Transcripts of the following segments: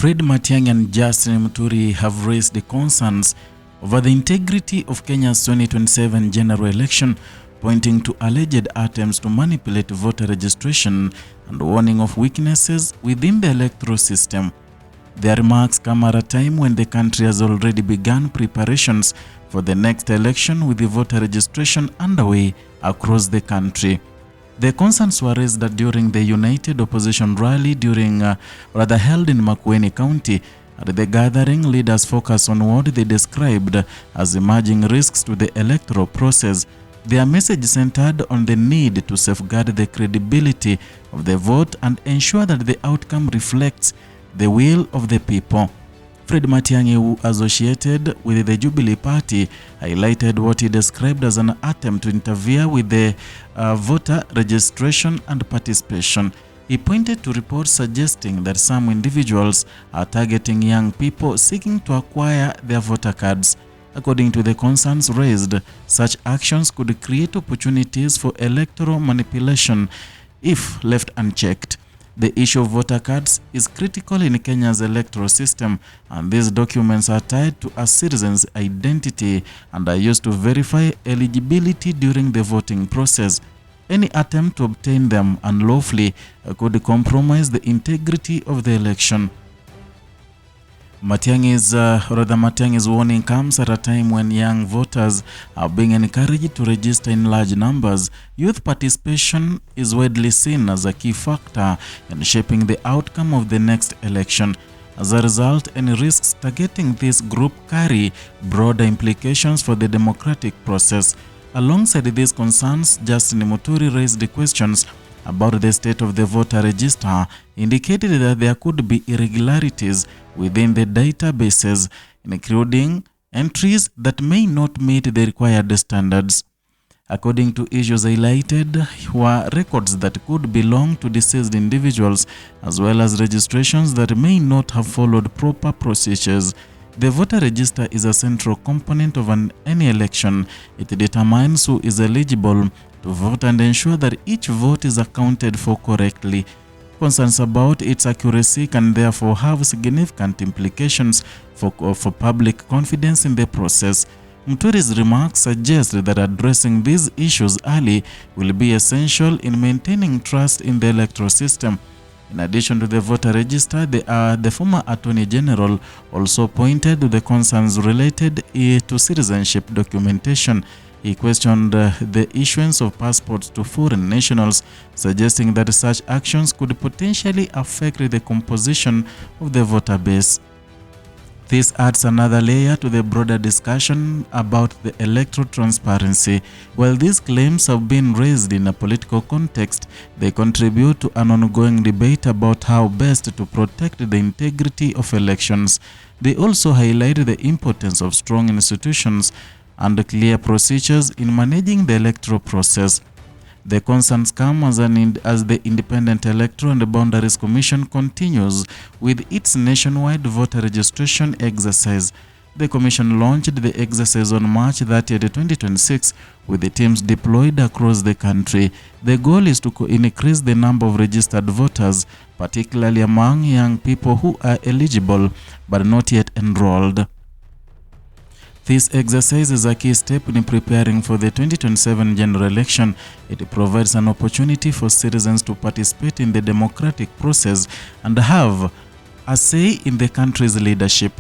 Fred Matiang'i and Justin Muturi have raised the concerns over the integrity of Kenya's 2027 general election, pointing to alleged attempts to manipulate voter registration and warning of weaknesses within the electoral system. Their remarks come at a time when the country has already begun preparations for the next election, with the voter registration underway across the country. The concerns were raised during the United Opposition rally held in Makueni County. At the gathering, leaders focused on what they described as emerging risks to the electoral process. Their message centered on the need to safeguard the credibility of the vote and ensure that the outcome reflects the will of the people. Fred Matiang'i, who associated with the Jubilee Party, highlighted what he described as an attempt to interfere with the voter registration and participation. He pointed to reports suggesting that some individuals are targeting young people seeking to acquire their voter cards. According to the concerns raised, such actions could create opportunities for electoral manipulation if left unchecked. The issue of voter cards is critical in Kenya's electoral system, and these documents are tied to a citizen's identity and are used to verify eligibility during the voting process. Any attempt to obtain them unlawfully could compromise the integrity of the election. Matiang'i's warning comes at a time when young voters are being encouraged to register in large numbers. Youth participation is widely seen as a key factor in shaping the outcome of the next election. As a result, any risks targeting this group carry broader implications for the democratic process. Alongside these concerns, Justin Muturi raised the questions about the state of the voter register, indicated that there could be irregularities within the databases, including entries that may not meet the required standards. According to issues highlighted were records that could belong to deceased individuals, as well as registrations that may not have followed proper procedures. The voter register is a central component of any election. It determines who is eligible to vote and ensure that each vote is accounted for correctly. Concerns about its accuracy can therefore have significant implications for public confidence in the process. Muturi's remarks suggest that addressing these issues early will be essential in maintaining trust in the electoral system. In addition to the voter register, the former Attorney General also pointed to the concerns related to citizenship documentation. He questioned the issuance of passports to foreign nationals, suggesting that such actions could potentially affect the composition of the voter base. This adds another layer to the broader discussion about the electoral transparency. While these claims have been raised in a political context, they contribute to an ongoing debate about how best to protect the integrity of elections. They also highlight the importance of strong institutions and clear procedures in managing the electoral process. The concerns come as the Independent Electoral and Boundaries Commission continues with its nationwide voter registration exercise. The Commission launched the exercise on March 30, 2026, with the teams deployed across the country. The goal is to increase the number of registered voters, particularly among young people who are eligible but not yet enrolled. This exercise is a key step in preparing for the 2027 general election. It provides an opportunity for citizens to participate in the democratic process and have a say in the country's leadership.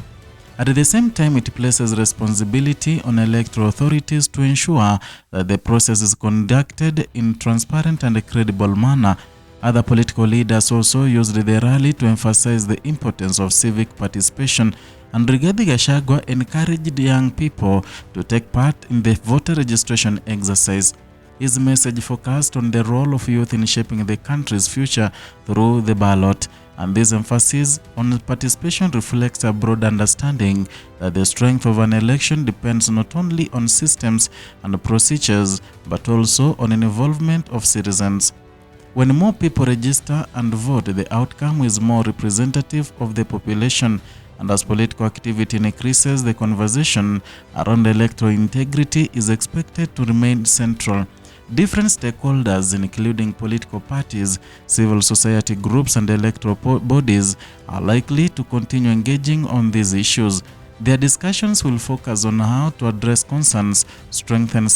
At the same time, it places responsibility on electoral authorities to ensure that the process is conducted in transparent and credible manner. Other political leaders also used the rally to emphasize the importance of civic participation, and Rigathi Gachagua encouraged young people to take part in the voter registration exercise. His message focused on the role of youth in shaping the country's future through the ballot, and this emphasis on participation reflects a broad understanding that the strength of an election depends not only on systems and procedures, but also on an involvement of citizens. When more people register and vote, the outcome is more representative of the population, and as political activity increases, the conversation around electoral integrity is expected to remain central. Different stakeholders, including political parties, civil society groups, and electoral bodies, are likely to continue engaging on these issues. Their discussions will focus on how to address concerns, strengthen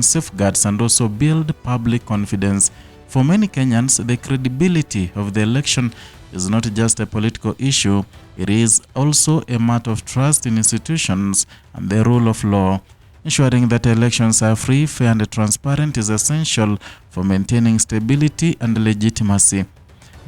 safeguards, and also build public confidence. For many Kenyans, the credibility of the election is not just a political issue, it is also a matter of trust in institutions and the rule of law. Ensuring that elections are free, fair, and transparent is essential for maintaining stability and legitimacy.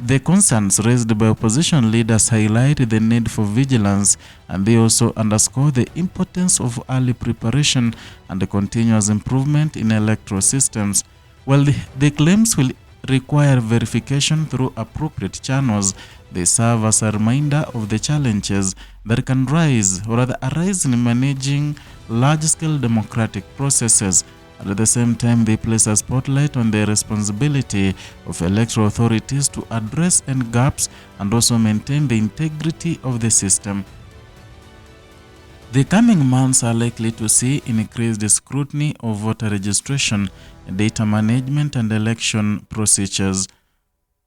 The concerns raised by opposition leaders highlight the need for vigilance, and they also underscore the importance of early preparation and the continuous improvement in electoral systems. While the claims will require verification through appropriate channels, they serve as a reminder of the challenges that can arise in managing large-scale democratic processes. At the same time, they place a spotlight on the responsibility of electoral authorities to address any gaps and also maintain the integrity of the system. The coming months are likely to see increased scrutiny of voter registration, data management, and election procedures.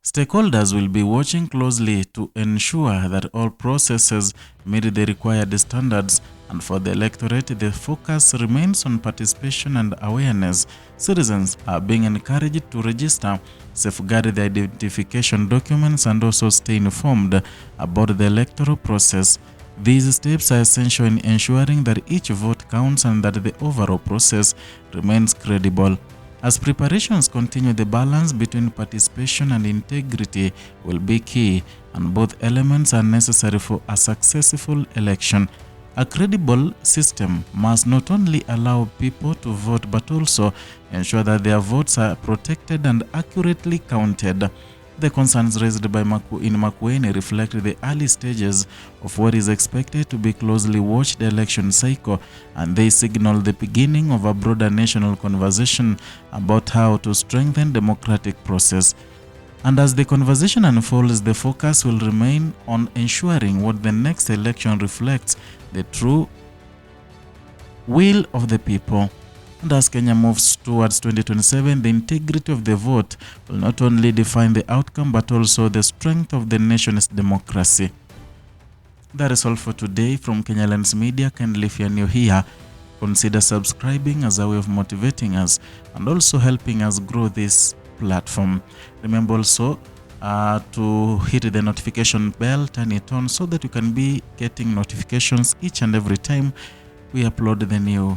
Stakeholders will be watching closely to ensure that all processes meet the required standards, and for the electorate, the focus remains on participation and awareness. Citizens are being encouraged to register, safeguard their identification documents, and also stay informed about the electoral process. These steps are essential in ensuring that each vote counts and that the overall process remains credible. As preparations continue, the balance between participation and integrity will be key, and both elements are necessary for a successful election. A credible system must not only allow people to vote but also ensure that their votes are protected and accurately counted. The concerns raised by Makueni reflect the early stages of what is expected to be closely watched election cycle, and they signal the beginning of a broader national conversation about how to strengthen democratic process. And as the conversation unfolds, the focus will remain on ensuring what the next election reflects the true will of the people. And as Kenya moves towards 2027, the integrity of the vote will not only define the outcome but also the strength of the nation's democracy. That is all for today from Kenya Lens Media. Kindly, if you are new here, consider subscribing as a way of motivating us and also helping us grow this platform. Remember also to hit the notification bell, turn it on so that you can be getting notifications each and every time we upload the new